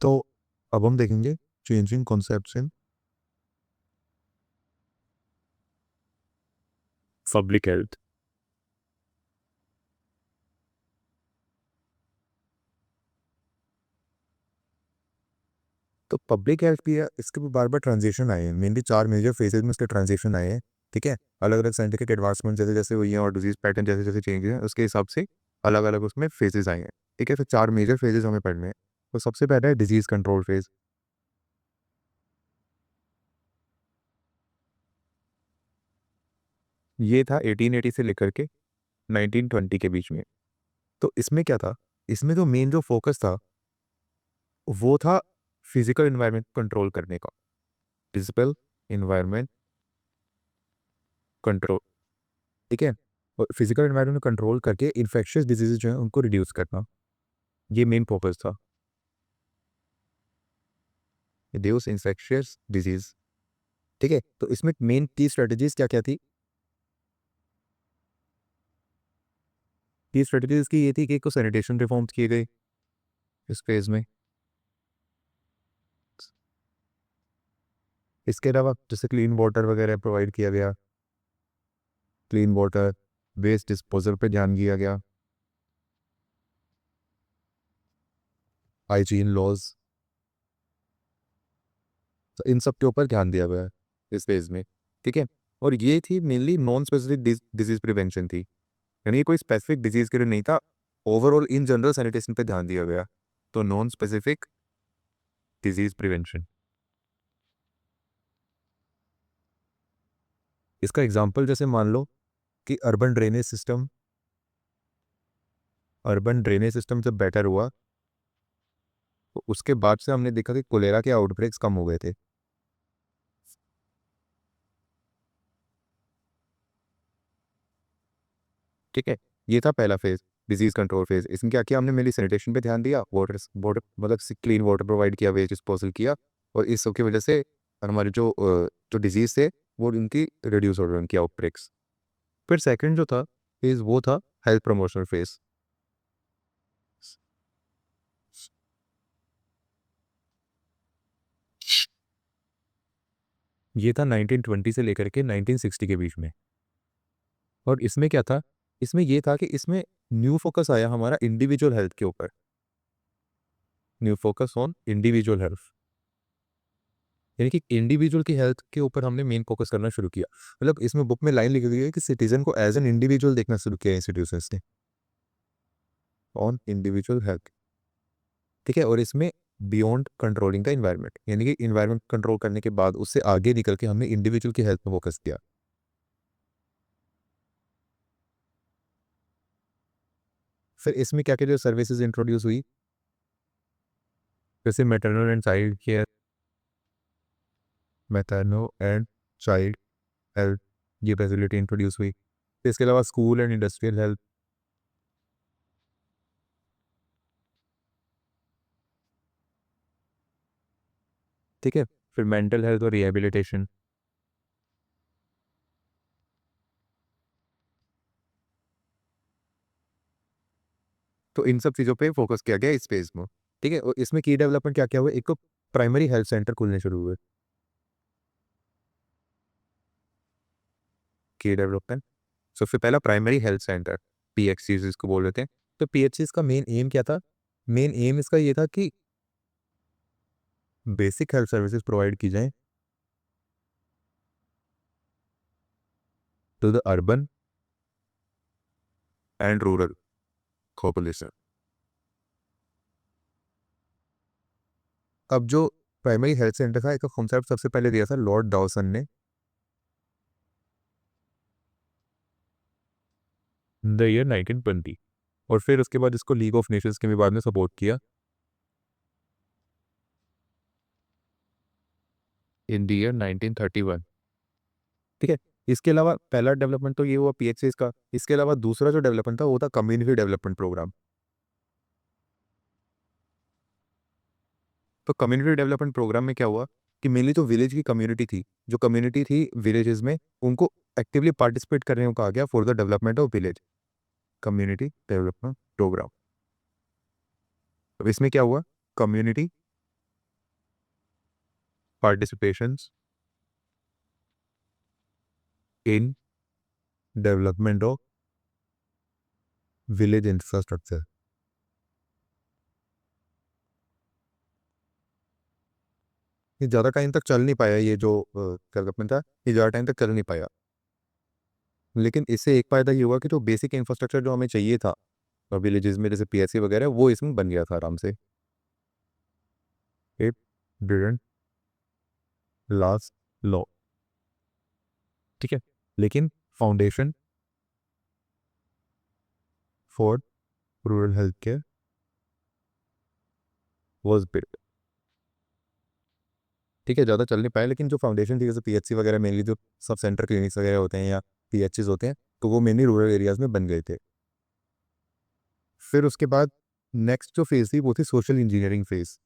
तो अब हम देखेंगे changing concepts in public health. तो पब्लिक हेल्थ भी है, इसके भी बार बार ट्रांजिशन आए हैं, मेनली 4 मेजर फेजेस में इसके ट्रांजिशन आए हैं। ठीक है, अलग अलग साइंटिफिक एडवांसमेंट जैसे जैसे हुई हैं और डिजीज पैटर्न जैसे जैसे चेंज हुए हैं उसके हिसाब से अलग अलग उसमें फेजेस आए हैं। ठीक है, तो 4 मेजर फेजेस हमें पढ़ने हैं। तो सबसे पहला है डिजीज कंट्रोल फेज। ये था 1880 से लेकर के 1920 के बीच में। तो इसमें क्या था, इसमें तो मेन जो फोकस था वो था फिजिकल इन्वायरमेंट कंट्रोल करने का। Physical environment control. ठीक है, और फिजिकल एनवायरनमेंट कंट्रोल करके इन्फेक्शियस डिजीजेज जो है उनको रिड्यूस करना, ये मेन फोकस था। Reduce infectious disease. ठीक है, तो इसमें मेन की स्ट्रेटजीज क्या क्या थी। की स्ट्रेटजीज की ये थी कि कुछ सैनिटेशन रिफॉर्म्स किए गए इस फेज में। इसके अलावा जैसे क्लीन वाटर वगैरह प्रोवाइड किया गया, क्लीन वाटर, वेस्ट डिस्पोजल पे ध्यान दिया गया, हाइजीन लॉज, तो इन सब के ऊपर ध्यान दिया गया है इस फेज में। ठीक है, और ये थी mainly non specific disease prevention थी, यानी ये कोई स्पेसिफिक डिजीज के लिए नहीं था, ओवरऑल इन जनरल सैनिटेशन पे ध्यान दिया गया। तो नॉन स्पेसिफिक डिजीज प्रिवेंशन। इसका एग्जांपल जैसे मान लो कि अर्बन ड्रेनेज सिस्टम जब बेटर हुआ तो उसके बाद से हमने देखा कि कोलेरा के आउटब्रेक्स कम हो गए थे। ठीक है, ये था पहला फेज, डिजीज कंट्रोल फेज। इसमें क्या किया हमने, मेनली सैनिटेशन पे ध्यान दिया, वाटर वाटर मतलब क्लीन वाटर प्रोवाइड किया, वेस्ट डिस्पोजल किया, और इस सब की वजह से हमारे जो डिजीज थे वो उनकी रिड्यूस हो रहे, उनकी आउटब्रेक्स। फिर सेकंड जो था फेज वो था हेल्थ प्रमोशनल फेज। ये था 1920 से लेकर के 1960 के बीच में। और इसमें क्या था, इसमें ये था कि इसमें न्यू फोकस आया हमारा इंडिविजुअल हेल्थ के ऊपर। New focus on individual health, यानी कि इंडिविजुअल की हेल्थ के ऊपर हमने मेन फोकस करना शुरू किया। मतलब इसमें बुक में लाइन लिखी गई है कि सिटीजन को एज एन इंडिविजुअल देखना शुरू किया इंस्टीट्यूशंस ने, ऑन इंडिविजुअल हेल्थ। ठीक है, और इसमें बियॉन्ड कंट्रोलिंग द इन्वायरमेंट, यानी कि इन्वायरमेंट कंट्रोल करने के बाद उससे आगे निकल के हमने इंडिविजुअल की हेल्थ पर फोकस किया। फिर इसमें क्या क्या जो सर्विसेज इंट्रोड्यूस हुई, जैसे maternal and child care, maternal and child health, ये फैसिलिटी इंट्रोड्यूस हुई। फिर इसके अलावा स्कूल एंड इंडस्ट्रियल हेल्थ। ठीक है, फिर मेंटल हेल्थ और रिहेबिलिटेशन। तो इन सब चीज़ों पे फोकस किया गया इस फेज में। ठीक है, और इसमें की डेवलपमेंट क्या क्या हुआ, एक तो प्राइमरी हेल्थ सेंटर खुलने शुरू हुए। की डेवलपमेंट, सबसे पहला प्राइमरी हेल्थ सेंटर, पीएचसी जिसको बोल रहे थे। तो पीएचसी का मेन एम क्या था, मेन एम इसका ये था कि बेसिक हेल्थ सर्विसेज प्रोवाइड की जाएं to the urban and rural population. अब जो प्राइमरी हेल्थ सेंटर था, इसका कॉन्सेप्ट सबसे पहले दिया था लॉर्ड डाउसन ने द ईयर 1920, और फिर उसके बाद इसको लीग ऑफ नेशंस के भी बाद में सपोर्ट किया इन द ईयर 1931। ठीक है, इसके अलावा पहला डेवलपमेंट तो ये हुआ पीएचसी का। इसके अलावा दूसरा जो डेवलपमेंट था वो था कम्युनिटी डेवलपमेंट प्रोग्राम। तो कम्युनिटी डेवलपमेंट प्रोग्राम में क्या हुआ कि मेनली तो विलेज की कम्युनिटी थी, जो कम्युनिटी थी विलेजेस में, उनको एक्टिवली पार्टिसिपेट करने को कहा गया for the development of village. Community development programme. अब इसमें क्या हुआ, community participations in development of village infrastructure. ये ज़्यादा टाइम तक चल नहीं पाया, ये जो डेवलपमेंट था ये ज़्यादा टाइम तक चल नहीं पाया, लेकिन इससे एक फ़ायदा ये हुआ कि जो बेसिक इंफ्रास्ट्रक्चर जो हमें चाहिए था विलेजेस में, जैसे पीएससी वगैरह, वो इसमें बन गया था आराम से. It didn't last long. ठीक है, लेकिन foundation for rural health care was built. ठीक है, ज़्यादा चल नहीं पाया, लेकिन जो फाउंडेशन थी जैसे पीएचसी वगैरह, मेनली जो सब सेंटर क्लिनिक्स वगैरह होते हैं या पीएचसीज होते हैं, तो वो मेनली रूरल एरियाज़ में बन गए थे. फिर उसके बाद नेक्स्ट जो फेज़ थी वो थी सोशल इंजीनियरिंग फेज़.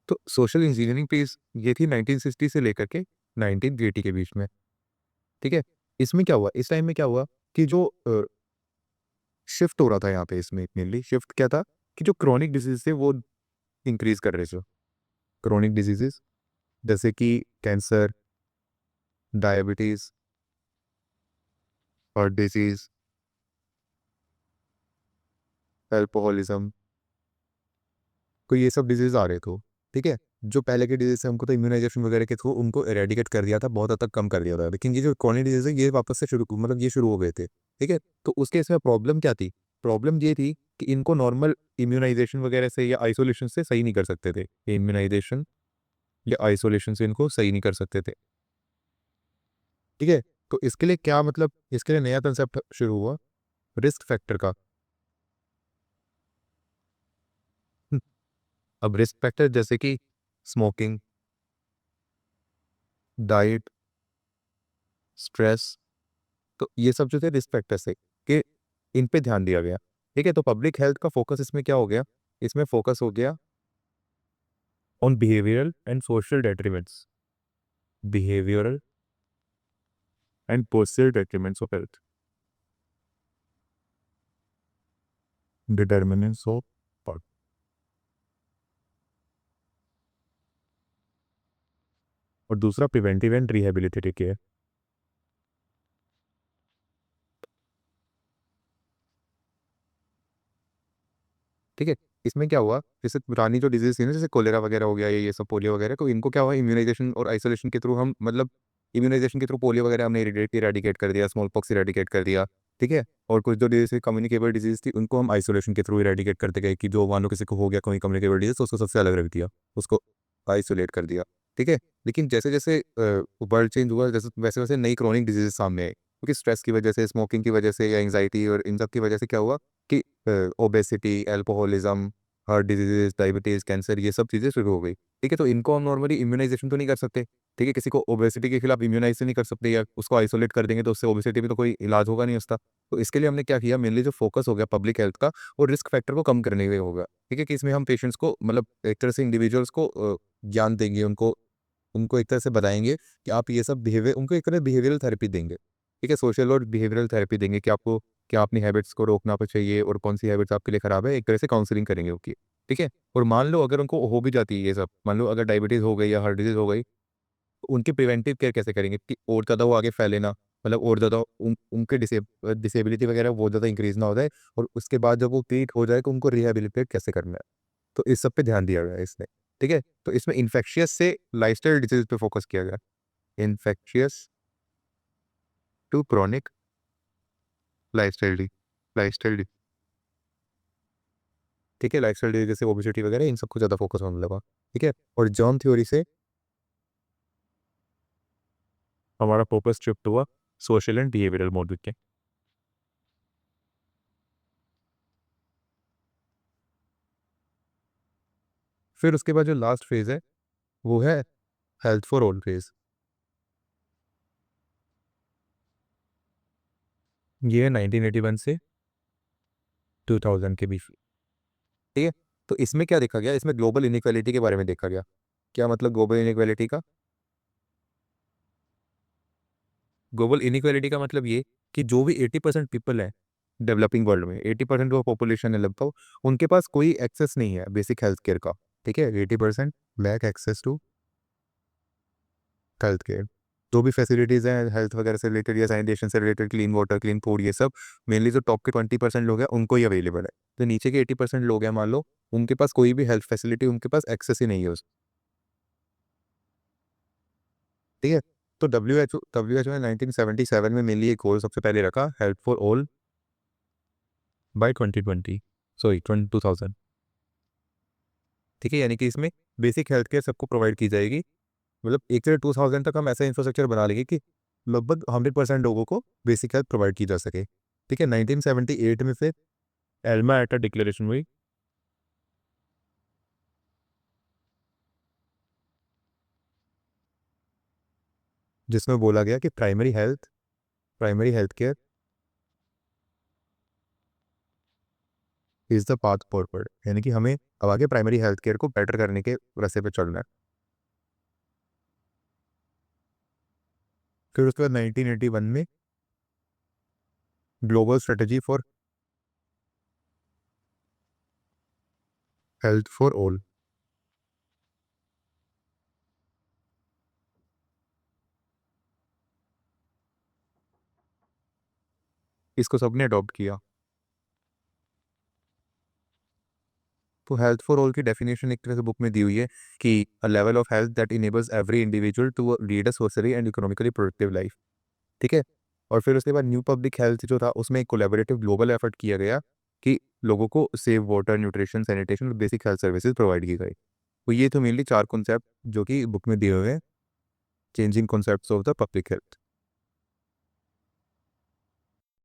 तो सोशल इंजीनियरिंग फेज़ ये थी 1960 से लेकर के 1980 के बीच में. ठीक है, इसमें क्या हुआ, इस टाइम में क्या हुआ कि जो शिफ्ट हो रहा था यहाँ पे, इसमें मेनली शिफ्ट क्या था कि जो क्रोनिक डिजीज थे वो इंक्रीज कर रहे थे. क्रोनिक डिजीजेस जैसे कि cancer, diabetes, heart disease, alcoholism, तो ये सब डिजीज आ रहे थे. ठीक है, जो पहले के डिजीज थे हमको तो इम्यूनाइजेशन वगैरह के थ्रू उनको एरेडिकेट कर दिया था, बहुत हद तक कम कर दिया था, लेकिन ये जो क्रोनिक डिजीज है ये वापस से शुरू, मतलब ये शुरू हो गए थे. ठीक है, तो उसके इसमें प्रॉब्लम क्या थी, प्रॉब्लम ये थी कि इनको नॉर्मल इम्यूनाइजेशन वगैरह से या आइसोलेशन से सही नहीं कर सकते थे. इम्यूनाइजेशन या आइसोलेशन से इनको सही नहीं कर सकते थे. ठीक है, तो इसके लिए क्या, मतलब इसके लिए नया कंसेप्ट शुरू हुआ रिस्क फैक्टर का. हम्म, अब रिस्क फैक्टर जैसे कि स्मोकिंग, डाइट, स्ट्रेस, तो ये सब जो थे रिस्क फैक्टर्स थे कि इन पे ध्यान दिया गया. ठीक है, तो पब्लिक हेल्थ का फोकस इसमें क्या हो गया, इसमें फोकस हो गया on behavioural and social detriments, behavioural and social detriments of health, determinants of. और दूसरा प्रिवेंटिव एंड रिहेबिलिटेटिव केयर. ठीक है, इसमें क्या हुआ, जैसे पुरानी जो डिजीज थी ना, जैसे कोलेरा वगैरह हो गया, ये सब पोलियो वगैरह, तो इनको क्या हुआ, इम्यूनाइजेशन और आइसोलेशन के थ्रू हम, मतलब इम्यूनाइजेशन के थ्रू पोलियो वगैरह हमने इरेडिकेट कर दिया, स्मॉल पॉक्स इरेडिकेट कर दिया. ठीक है, और कुछ जो डिजीज कम्युनिकेबल डिजीज थी उनको हम आइसोलेशन के थ्रू इरेडिकेट करते गए, कि जो मान लो किसी को हो गया कोई कम्युनिकेबल डिजीज, तो उसको सबसे अलग रख दिया, उसको आइसोलेट कर दिया. ठीक है, लेकिन जैसे जैसे वर्ल्ड चेंज हुआ, जैसे वैसे वैसे नई क्रॉनिक डिजीज सामने आई, क्योंकि स्ट्रेस की वजह से, स्मोकिंग की वजह से, या एंग्जाइटी और इन सब की वजह से क्या हुआ कि obesity, alcoholism, heart disease, diabetes, cancer, ये सब चीज़ें शुरू हो गई. ठीक है, तो इनको हम नॉर्मली इम्यूनाइज़ेशन तो नहीं कर सकते. ठीक है, किसी को ओबेसिटी के खिलाफ इम्यूनाइज़ तो नहीं कर सकते, या उसको आइसोलेट कर देंगे तो उससे ओबेसिटी में तो कोई इलाज होगा नहीं उसका. तो इसके लिए हमने क्या किया, मेनली जो फोकस हो गया पब्लिक हेल्थ का, वो रिस्क फैक्टर को कम करने में होगा. ठीक है, कि इसमें हम पेशेंट्स को, मतलब एक तरह से इंडिविजुअल्स को ज्ञान देंगे, उनको उनको एक तरह से बताएँगे कि आप ये सब बिहेवियर, उनको एक तरह बिहेवियरल थेरेपी देंगे. ठीक है, सोशल और बिहेवियरल थेरेपी देंगे कि आपको क्या अपनी हैबिट्स को रोकना चाहिए और कौन-सी हैबिट्स आपके लिए खराब है, एक तरह से काउंसलिंग करेंगे उनकी. ठीक है, और मान लो अगर उनको हो भी जाती है ये सब, मान लो अगर डायबिटीज़ हो गई या हार्ट डिज़ीज़ हो गई, तो उनकी प्रिवेंटिव केयर कैसे करेंगे कि और ज़्यादा वो आगे फैले ना, मतलब और ज़्यादा उनके डिसेबिलिटी वगैरह बहुत ज़्यादा इंक्रीज़ ना हो जाए, और उसके बाद जब वो ट्रीट हो जाए तो उनको रिहैबिलिटेट कैसे करना है. तो इस सब पे ध्यान दिया गया है इसमें. ठीक है, तो इसमें इन्फेक्शियस से लाइफ़स्टाइल डिसीज़ पे फोकस किया गया. इन्फेक्शियस टू क्रोनिक लाइफ़स्टाइल डी ठीक है, लाइफ़स्टाइल डिजीज़ जैसे ओबेसिटी वगैरह, इन सबको ज़्यादा फोकस होने लगा. ठीक है, और जर्म थ्योरी से हमारा फोकस शिफ्ट हुआ सोशल एंड बिहेवियरल मॉडल के. फिर उसके बाद जो लास्ट फेज़ है वो है हेल्थ फॉर ऑल फेज़. ये है 1981 से 2000 के बीच. ठीक है, तो इसमें क्या देखा गया, इसमें ग्लोबल इनइक्वालिटी के बारे में देखा गया. क्या मतलब ग्लोबल इनइक्वालिटी का? ग्लोबल इनइक्वालिटी का मतलब ये कि जो भी 80% पीपल है डेवलपिंग वर्ल्ड में, 80% वो पॉपुलेशन है लगभग, उनके पास कोई एक्सेस नहीं है बेसिक हेल्थ केयर का। ठीक है, 80% lack access to health care. जो भी फैसिलिटीज़ हैं हेल्थ वगैरह से रिलेटेड या सैनिटेशन से related, clean water, clean food, ये सब मेनली जो टॉप के 20% लोग हैं उनको ही अवेलेबल है। तो नीचे के 80% लोग हैं मान लो, उनके पास कोई भी हेल्थ फैसिलिटी, उनके पास एक्सेस ही नहीं है उस। ठीक है। तो डब्ल्यू एच ओ ने 1977 में मेनली एक गोल सबसे पहले रखा, health for all by 2020, sorry 2000। ठीक है, यानी कि इसमें बेसिक हेल्थ केयर सबको प्रोवाइड की जाएगी। मतलब एक से 2000 तक हम ऐसा इंफ्रास्ट्रक्चर बना लेंगे कि लगभग 100% लोगों को बेसिक हेल्थ प्रोवाइड की जा सके। ठीक है, 1978 में फिर एल्मा एटा डिक्लेरेशन हुई, जिसमें बोला गया कि primary health care is the path forward, यानी कि हमें अब आगे प्राइमरी हेल्थ केयर को बेटर करने के रास्ते पे चलना है। फिर उसके बाद 1981 में global strategy for health for all, इसको सबने अडॉप्ट किया। तो हेल्थ फॉर ऑल की डेफिनेशन एक तरह से बुक में दी हुई है कि a level of health that enables every individual to lead a socially and economically productive life. ठीक है। और फिर उसके बाद न्यू पब्लिक हेल्थ जो था, उसमें एक कोलैबोरेटिव ग्लोबल एफर्ट किया गया कि लोगों को सेफ वाटर, न्यूट्रिशन, सैनिटेशन और बेसिक हेल्थ सर्विसेज प्रोवाइड की गई। तो ये तो मेनली चार कॉन्सेप्ट जो कि बुक में दिए हुए हैं, changing concepts of the public health.